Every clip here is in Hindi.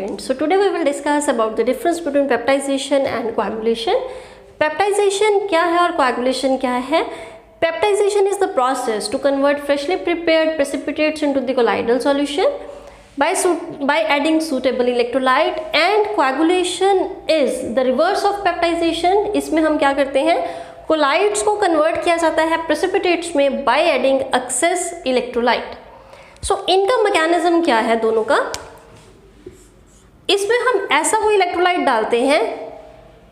important. So today we will discuss about the difference between peptidization and coagulation. Peptidization क्या है और coagulation क्या है? Peptidization is the process to convert freshly prepared precipitates into the colloidal solution by adding suitable electrolyte, and coagulation is the reverse of peptidization. इसमें हम क्या करते हैं, कोलाइड्स को कन्वर्ट किया जाता है प्रेसिपिटेट्स में बाय एडिंग एक्सेस इलेक्ट्रोलाइट. सो इनका मैकेनिज्म क्या है दोनों का, इसमें हम ऐसा कोई इलेक्ट्रोलाइट डालते हैं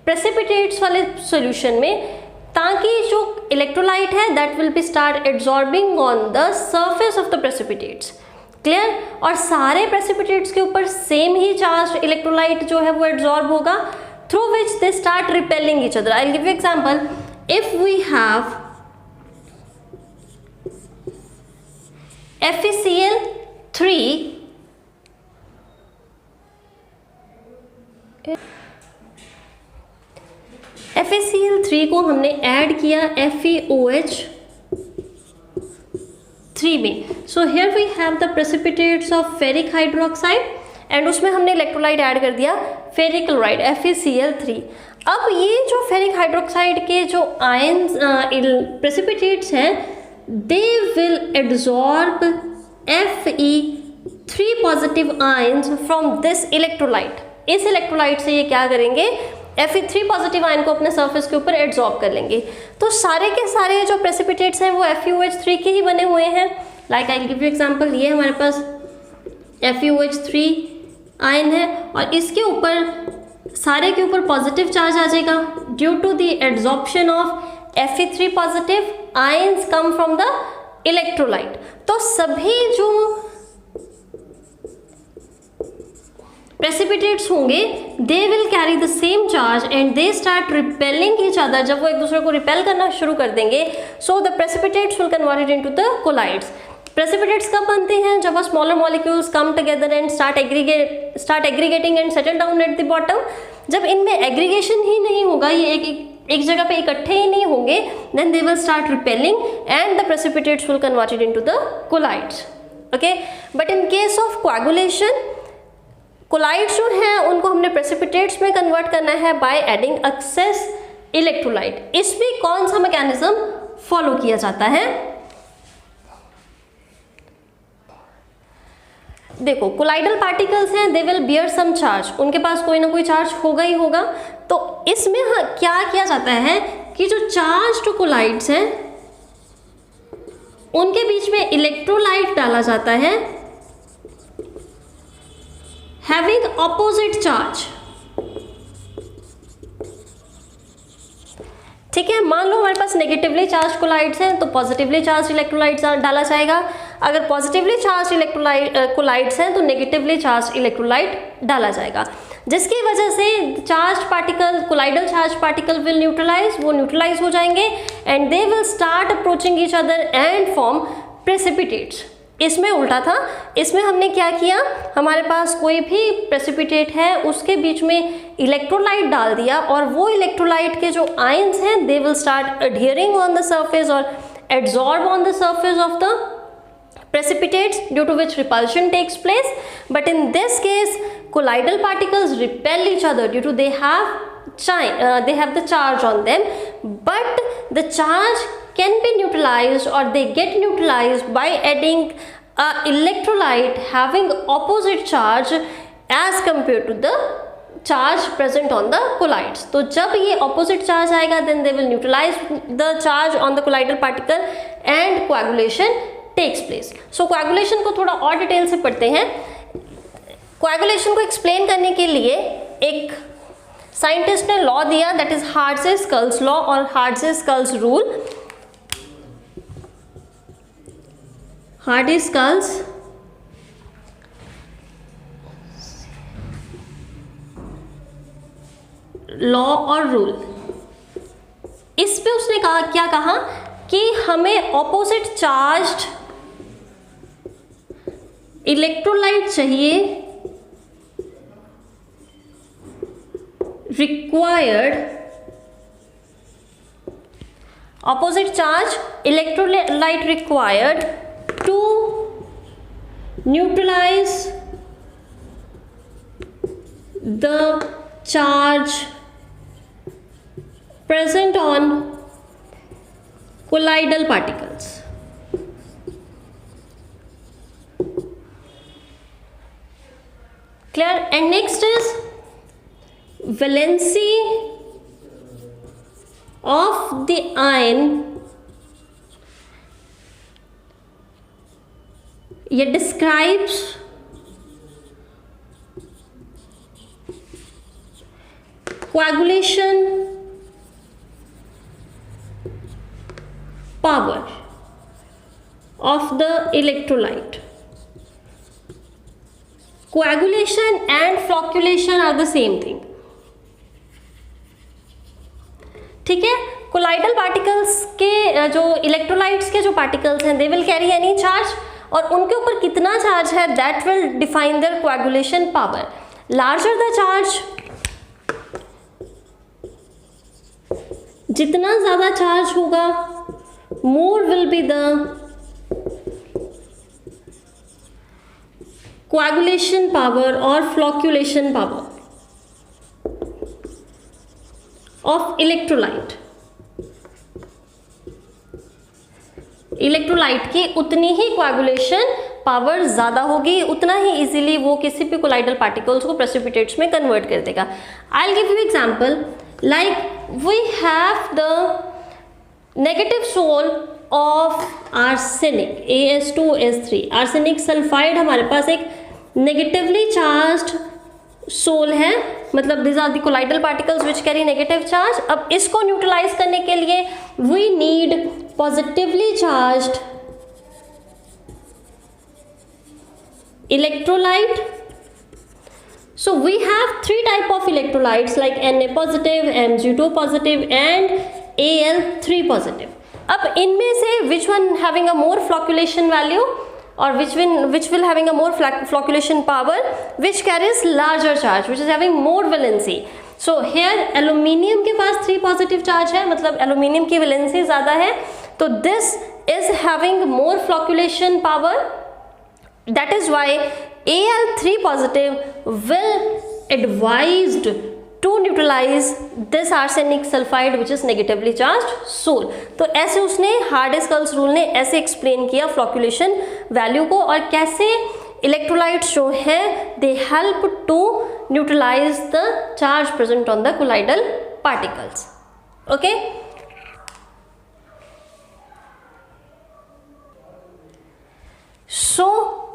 प्रेसिपिटेट्स वाले सॉल्यूशन में ताकि जो इलेक्ट्रोलाइट है that will be start absorbing on the surface of the precipitates. Clear? और सारे प्रेसिपिटेट्स के ऊपर सेम ही चार्ज इलेक्ट्रोलाइट जो है वो एब्जॉर्ब होगा, through which they start repelling each other. I will give you example. If we have FeCl3 FeCl3 को हमने ऐड किया FeOH3 में. So here we have the precipitates of ferric hydroxide and उसमें हमने इलेक्ट्रोलाइट ऐड कर दिया फेरिक क्लोराइड FeCl3. अब ये जो फेरिक हाइड्रोक्साइड के जो आयंस प्रेसिपिटेट्स हैं they will absorb Fe3 positive ions from this electrolyte. इस इलेक्ट्रोलाइट से ये क्या करेंगे, Fe3 पॉजिटिव आयन को अपने सरफेस के ऊपर एब्जॉर्ब कर लेंगे. तो सारे के सारे जो प्रेसिपिटेट्स हैं वो FeOH3 के ही बने हुए हैं. Like I will give you example. ये हमारे पास FeOH3 आयन है और इसके ऊपर सारे के ऊपर पॉजिटिव चार्ज आ जाएगा due to the absorption of Fe3 positive ions come from the electrolyte. तो सभी जो प्रेसिपिटेट्स होंगे they will carry the same charge and they start repelling each other. जब वो एक दूसरे को रिपेल करना शुरू कर देंगे so the precipitates will converted into the colloids. Precipitates कब बनते हैं, जब smaller molecules come together and start aggregating and settle down at the bottom. जब इनमें एग्रीगेशन ही नहीं होगा, ये एक जगह पे इकट्ठे ही नहीं होंगे, then they will start repelling and the precipitates will converted into the colloids. Okay, but in case of coagulation colloids जो हैं उनको हमने प्रेसिपिटेट्स में कन्वर्ट करना है बाय एडिंग एक्सेस इलेक्ट्रोलाइट. इसमें कौन सा मैकेनिज्म फॉलो किया जाता है, देखो कोलाइडल पार्टिकल्स हैं they will bear some charge, उनके पास कोई ना कोई चार्ज होगा ही होगा. तो इसमें क्या किया जाता है कि जो चार्ज टू कोलाइड्स हैं उनके बीच में इलेक्ट्रोलाइट डाला जाता है हैविंग ऑपोजिट चार्ज. ठीक है, मान लो हमारे पास नेगेटिवली चार्ज कोलाइड्स हैं तो पॉजिटिवली चार्ज इलेक्ट्रोलाइट्स डाला जाएगा. अगर पॉजिटिवली चार्ज कोलाइड्स हैं तो नेगेटिवली चार्ज इलेक्ट्रोलाइट डाला जाएगा, जिसकी वजह से charge particle colloidal charge particle will neutralize, वो न्यूट्रलाइज हो जाएंगे and they will start approaching each other and form precipitates. इसमें उल्टा था, इसमें हमने क्या किया, हमारे पास कोई भी प्रेसिपिटेट है उसके बीच में इलेक्ट्रोलाइट डाल दिया और वो इलेक्ट्रोलाइट के जो आयंस हैं they will start adhering on the surface और absorb on the surface of the precipitates due to which repulsion takes place. But in this case colloidal particles repel each other due to they have the charge on them, but the charge can be neutralized or they get neutralized by adding a electrolyte having opposite charge as compared to the charge present on the colloids. तो जब ये opposite charge आएगा then they will neutralize the charge on the colloidal particle and coagulation takes place. So coagulation को थोड़ा और डिटेल से पढ़ते हैं. coagulation को एक्सप्लेन करने के लिए एक साइंटिस्ट ने लॉ दिया दैट इज हार्ट्जे-स्कल्स लॉ और हार्ट्जे-स्कल्स रूल. हार्ट्जे-स्कल्स लॉ और रूल, इस पे उसने कहा क्या कहा कि हमें ऑपोजिट चार्ज्ड इलेक्ट्रोलाइट चाहिए required opposite charge electrolyte required to neutralize the charge present on colloidal particles. Clear? And next is valency of the ion. It describes coagulation power of the electrolyte. Coagulation and flocculation are the same thing. ठीक है, कोलाइडल पार्टिकल्स के जो इलेक्ट्रोलाइट्स के जो पार्टिकल्स हैं, they will carry any charge, और उनके ऊपर कितना चार्ज है that will define there coagulation power. Larger the charge, जितना ज़्यादा चार्ज होगा more will be the coagulation power or flocculation power of electrolyte. Electrolyte की उतनी ही कोएगुलेशन पावर ज़्यादा होगी, उतना ही इजीली वो किसी भी कोलाइडल पार्टिकल्स को प्रेसिपिटेट्स में कन्वर्ट कर देगा. I will give you example. Like we have the negative sol of arsenic AS2S3. Arsenic sulphide हमारे पास एक नेगेटिवली चार्ज्ड सोल है, मतलब this are the colloidal particles which carry negative charge. अब इसको न्यूट्रलाइज करने के लिए we need positively charged electrolyte. So we have three type of electrolytes like Na positive, Mg2 positive and Al3 positive. अब इनमें से which one having a more flocculation value or which will having a more flocculation power, which carries larger charge, which is having more valency. So here aluminium के पास 3 positive charge है, मतलब aluminium की valency ज़्यादा है, तो this is having more flocculation power. That is why Al3 positive will advised to neutralize this arsenic sulfide which is negatively charged soul. तो ऐसे उसने हार्ड-स्कल्स रूल ने ऐसे एक्सप्लेन किया फ्लॉक्यूलेशन वैल्यू को, और कैसे इलेक्ट्रोलाइट्स जो है they help to neutralise the charge present on the colloidal particles. Okay, so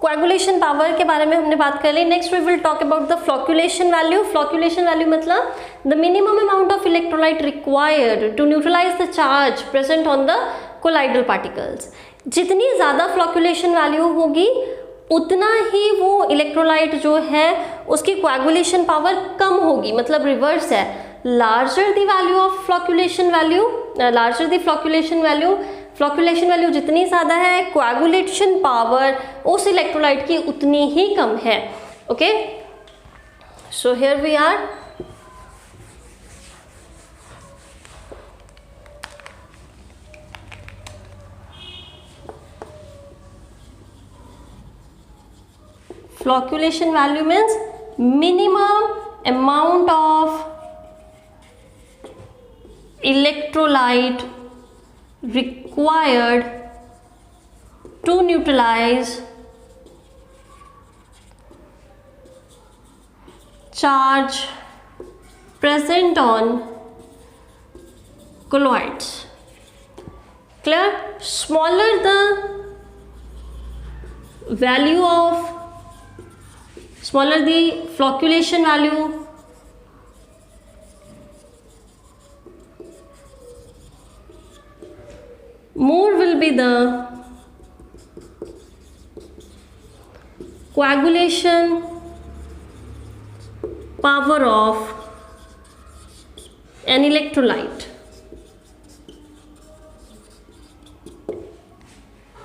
coagulation power के बारे में हमने बात कर ली. Next we will talk about the flocculation value. Flocculation value मतलब the minimum amount of electrolyte required to neutralise the charge present on the colloidal particles. जितनी ज़्यादा फ्लॉक्यूलेशन वैल्यू होगी उतना ही वो इलेक्ट्रोलाइट जो है उसकी कोएगुलेशन पावर कम होगी, मतलब रिवर्स है. Larger the value of flocculation value, larger the flocculation value, flocculation value जितनी ज़्यादा है कोएगुलेशन पावर उस इलेक्ट्रोलाइट की उतनी ही कम है. Okay, so here we are. Flocculation value means minimum amount of electrolyte required to neutralize charge present on colloids. Clear? Smaller the value of, smaller the flocculation value, more will be the coagulation power of an electrolyte.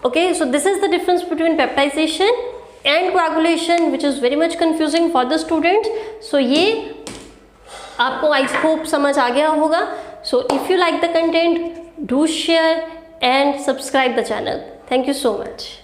Okay, so this is the difference between peptidization and coagulation, which is very much confusing for the students. So ये आपको I hope समझ आ गया होगा. So if you like the content, do share and subscribe the channel. Thank you so much.